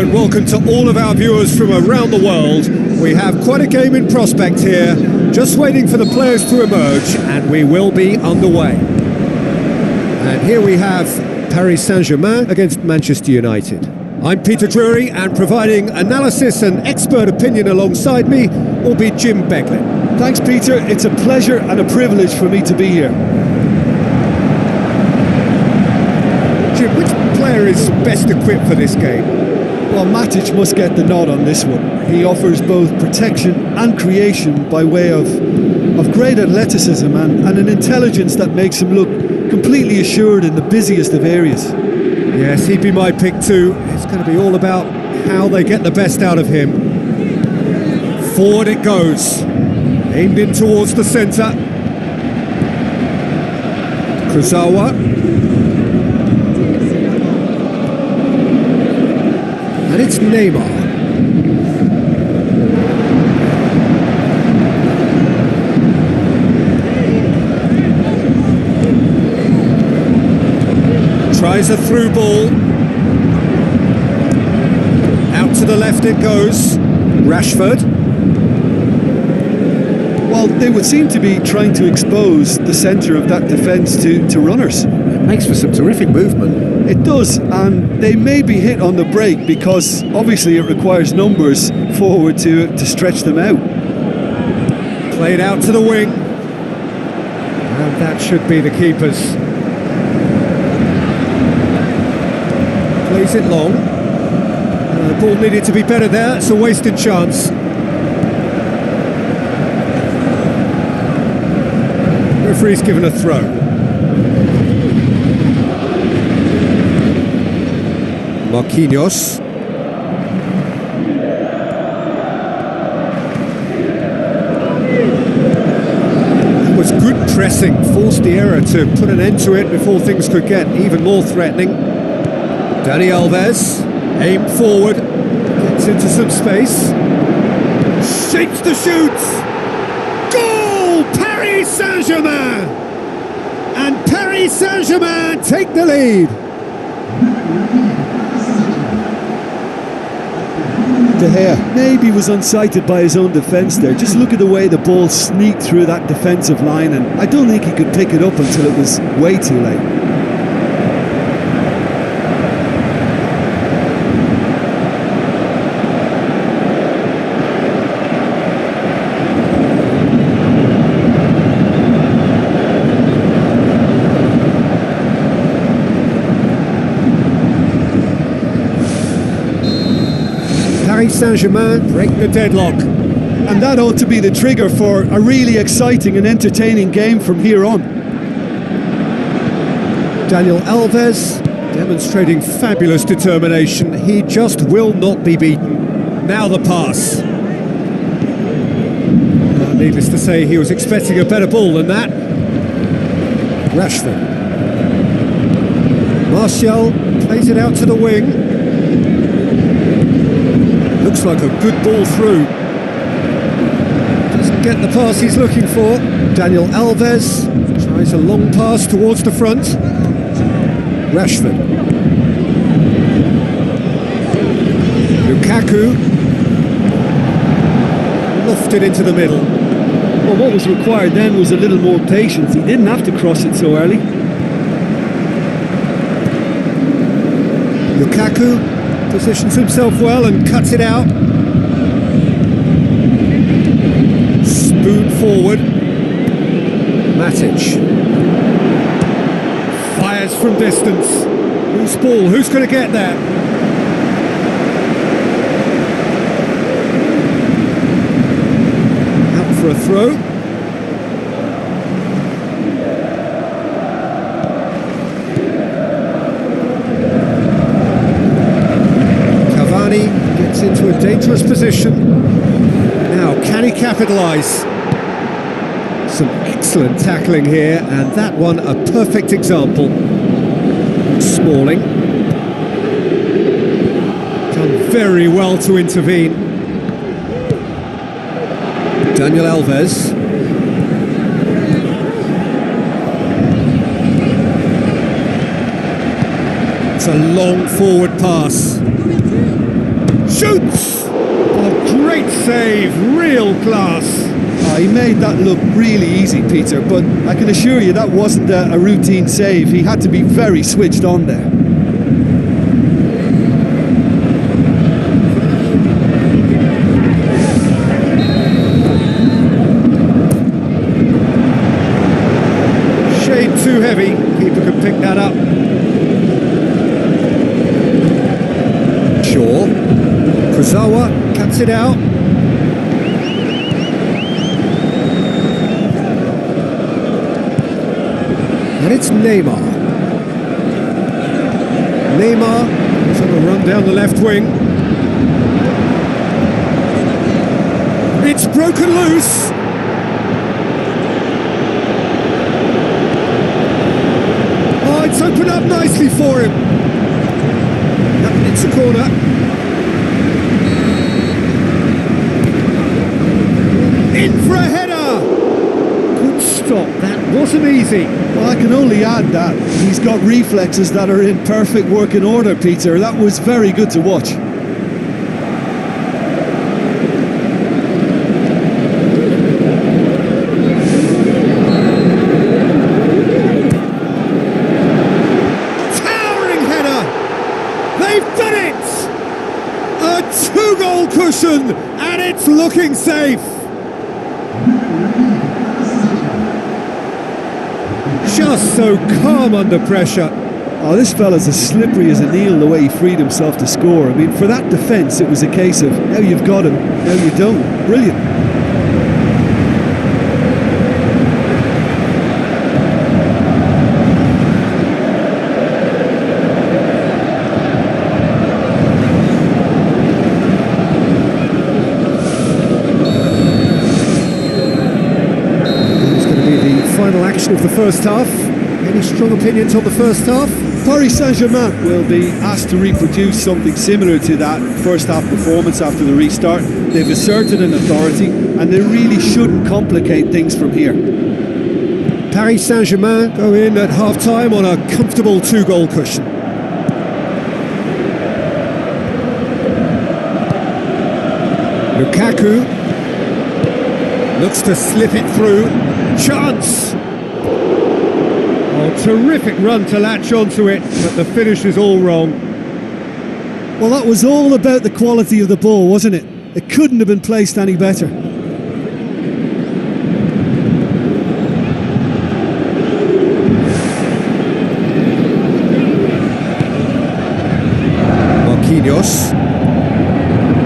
and welcome to all of our viewers from around the world. We have quite a game in prospect here, just waiting for the players to emerge, and we will be underway. And here we have Paris Saint-Germain against Manchester United. I'm Peter Drury, and providing analysis and expert opinion alongside me will be Jim Beglin. Thanks, Peter. It's a pleasure and a privilege for me to be here. Jim, which player is best equipped for this game? Well, Matic must get the nod on this one. He offers both protection and creation by way of great athleticism and an intelligence that makes him look completely assured in the busiest of areas. Yes, he'd be my pick too. It's going to be all about how they get the best out of him. Forward it goes. Aimed in towards the centre. Kurzawa. And it's Neymar. Tries a through ball. Out to the left it goes. Rashford. Well, they would seem to be trying to expose the centre of that defence to runners. It makes for some terrific movement. It does, and they may be hit on the break because obviously it requires numbers forward to stretch them out. Played out to the wing. And that should be the keeper's. Plays it long. The ball needed to be better there. It's a wasted chance. Referee's given a throw. Marquinhos. That was good pressing. Forced the error to put an end to it before things could get even more threatening. Dani Alves, aimed forward, gets into some space, shapes the shoots, goal! Paris Saint-Germain! And Paris Saint-Germain take the lead. De Gea maybe was unsighted by his own defence there. Just look at the way the ball sneaked through that defensive line, and I don't think he could pick it up until it was way too late. Paris Saint-Germain break the deadlock. And that ought to be the trigger for a really exciting and entertaining game from here on. Daniel Alves demonstrating fabulous determination. He just will not be beaten. Now the pass. Needless to say, he was expecting a better ball than that. Rashford. Martial plays it out to the wing. Looks like a good ball through. Doesn't get the pass he's looking for. Daniel Alves tries a long pass towards the front. Rashford. Lukaku. Lofted into the middle. Well, what was required then was a little more patience. He didn't have to cross it so early. Lukaku positions himself well and cuts it out. Spoon forward. Matic. Fires from distance. Loose ball, who's going to get there? Out for a throw. Gets into a dangerous position. Now, can he capitalise? Some excellent tackling here, and that one a perfect example. Smalling. Done very well to intervene. Daniel Alves. It's a long forward pass. Shoots! Oh, great save, real class. He made that look really easy, Peter, but I can assure you that wasn't a routine save. He had to be very switched on there. Shade too heavy, keeper can pick that up. Shaw, Kurzawa cuts it out. And it's Neymar. Neymar is on a run down the left wing. It's broken loose. Oh, it's opened up nicely for him. Yep, it's a corner. In for a header. Good stop. That wasn't easy. Well, I can only add that he's got reflexes that are in perfect working order, Peter. That was very good to watch. Towering header! They've done it! A 2-goal cushion, and it's looking safe. Just so calm under pressure. Oh, this fella's as slippery as an eel the way he freed himself to score. I mean, for that defence, it was a case of now you've got him, now you don't. Brilliant. It's going to be the final action of the first half. Any strong opinions on the first half? Paris Saint-Germain will be asked to reproduce something similar to that first half performance after the restart. They've asserted an authority and they really shouldn't complicate things from here. Paris Saint-Germain go in at half-time on a comfortable 2-goal cushion. Lukaku looks to slip it through. Chance! Oh, terrific run to latch onto it, but the finish is all wrong. Well, that was all about the quality of the ball, wasn't it? It couldn't have been placed any better. Marquinhos.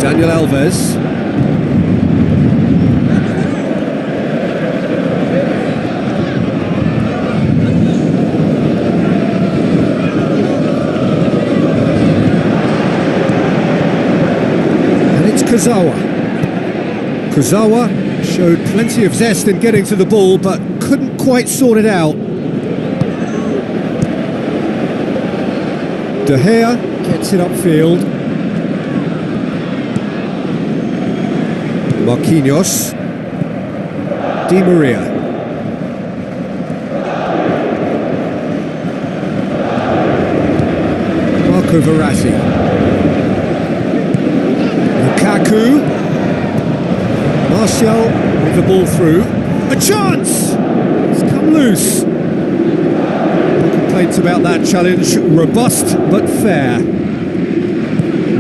Daniel Alves. Kurzawa showed plenty of zest in getting to the ball, but couldn't quite sort it out. De Gea gets it upfield. Marquinhos. Di Maria. Marco Verratti. Lukaku. Martial with the ball through. A chance! It's come loose. No complaints about that challenge. Robust but fair.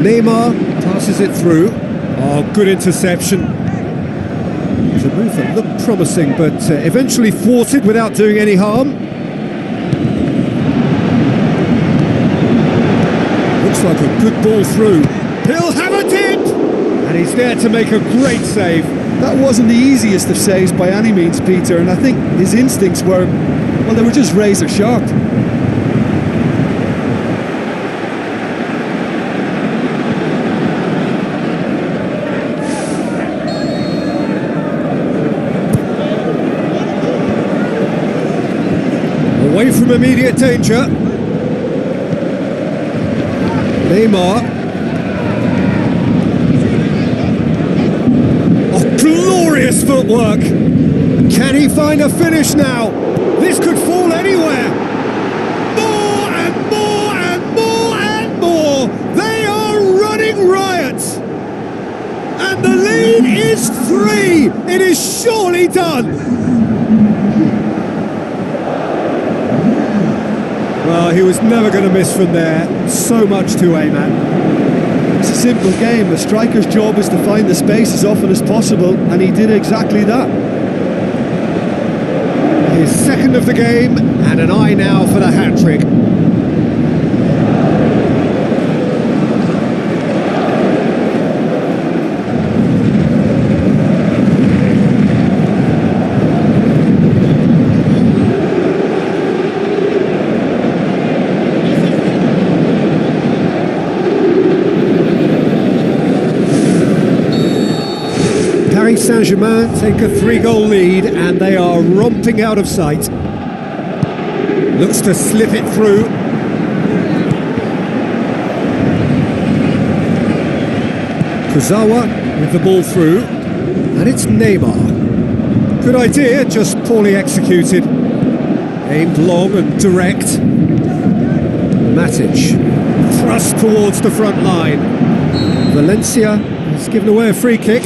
Neymar passes it through. Oh, good interception. It's a move that looked promising, but eventually thwarted without doing any harm. Looks like a good ball through. He'll have a dip! And he's there to make a great save. That wasn't the easiest of saves by any means, Peter, and I think his instincts were, well, they were just razor sharp. Away from immediate danger. Neymar. Glorious footwork. Can he find a finish now? This could fall anywhere. More and more and more and more. They are running riot. is 3! It is surely done! Well, he was never going to miss from there. So much to aim at. It's a simple game. A striker's job is to find the space as often as possible, and he did exactly that. His second of the game, and an eye now for the hat-trick. Paris Saint-Germain take a 3-goal lead and they are romping out of sight. Looks to slip it through. Kurzawa with the ball through, and it's Neymar. Good idea, just poorly executed. Aimed long and direct. Matic thrust towards the front line. Valencia has given away a free kick.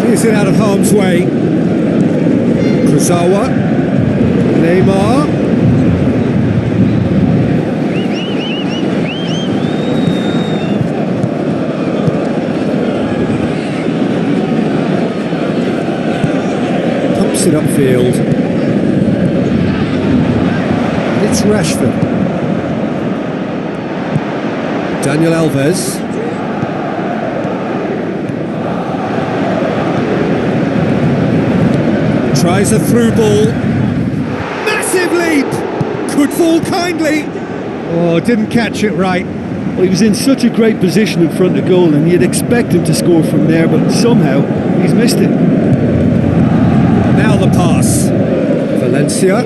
Sees it out of harm's way. Kurzawa, Neymar. Pumps it upfield. It's Rashford. Daniel Alves. Tries a through ball. Massive leap! Could fall kindly. Oh, didn't catch it right. Well, he was in such a great position in front of goal, and you'd expect him to score from there, but somehow he's missed it. Now the pass. Valencia.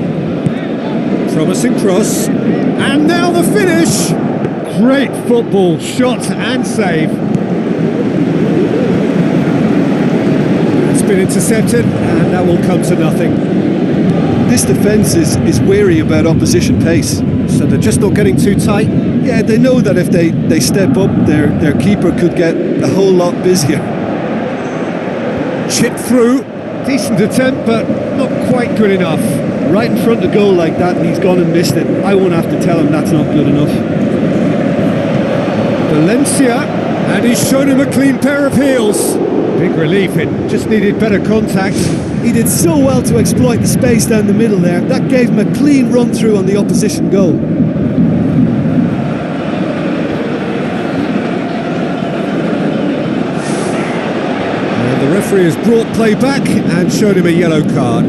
Promising cross. And now the finish. Great football, shot and save. Been intercepted, and that will come to nothing. This defence is wary about opposition pace. So they're just not getting too tight? Yeah, they know that if they step up, their keeper could get a whole lot busier. Chip through, decent attempt, but not quite good enough. Right in front of goal like that, and he's gone and missed it. I won't have to tell him that's not good enough. Valencia, and he's shown him a clean pair of heels. Big relief, it just needed better contact. He did so well to exploit the space down the middle there. That gave him a clean run through on the opposition goal. And the referee has brought play back and showed him a yellow card.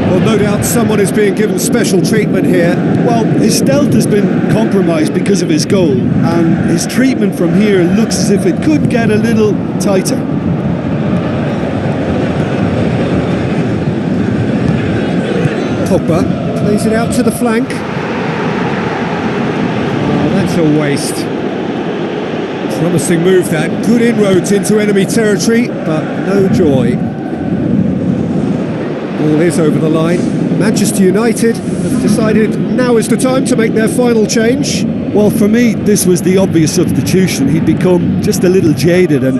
Well, no doubt someone is being given special treatment here. Well, his stealth has been compromised because of his goal, and his treatment from here looks as if it could get a little tighter. Pogba plays it out to the flank. Oh, that's a waste. Promising move that. Good inroads into enemy territory, but no joy. Ball is over the line. Manchester United have decided now is the time to make their final change. Well, for me, this was the obvious substitution. He'd become just a little jaded, and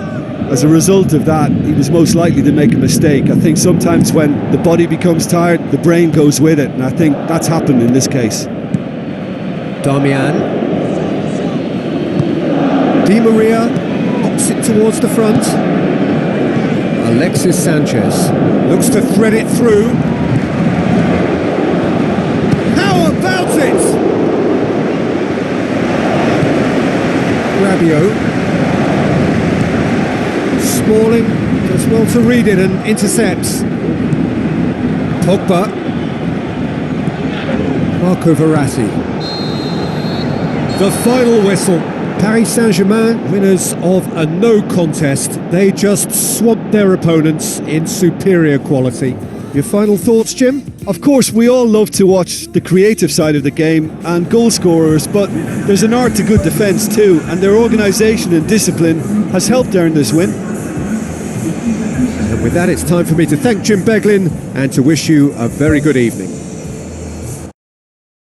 as a result of that, he was most likely to make a mistake. I think sometimes when the body becomes tired, the brain goes with it, and I think that's happened in this case. Darmian. Di Maria pops it towards the front. Alexis Sanchez looks to thread it through. How about it? Rabiot. Smalling does well to read it and intercepts. Pogba. Marco Verratti. The final whistle. Paris Saint-Germain, winners of a no contest. They just swamped their opponents in superior quality. Your final thoughts, Jim? Of course, we all love to watch the creative side of the game and goal scorers, but there's an art to good defence too, and their organisation and discipline has helped earn this win. And with that, it's time for me to thank Jim Beglin and to wish you a very good evening.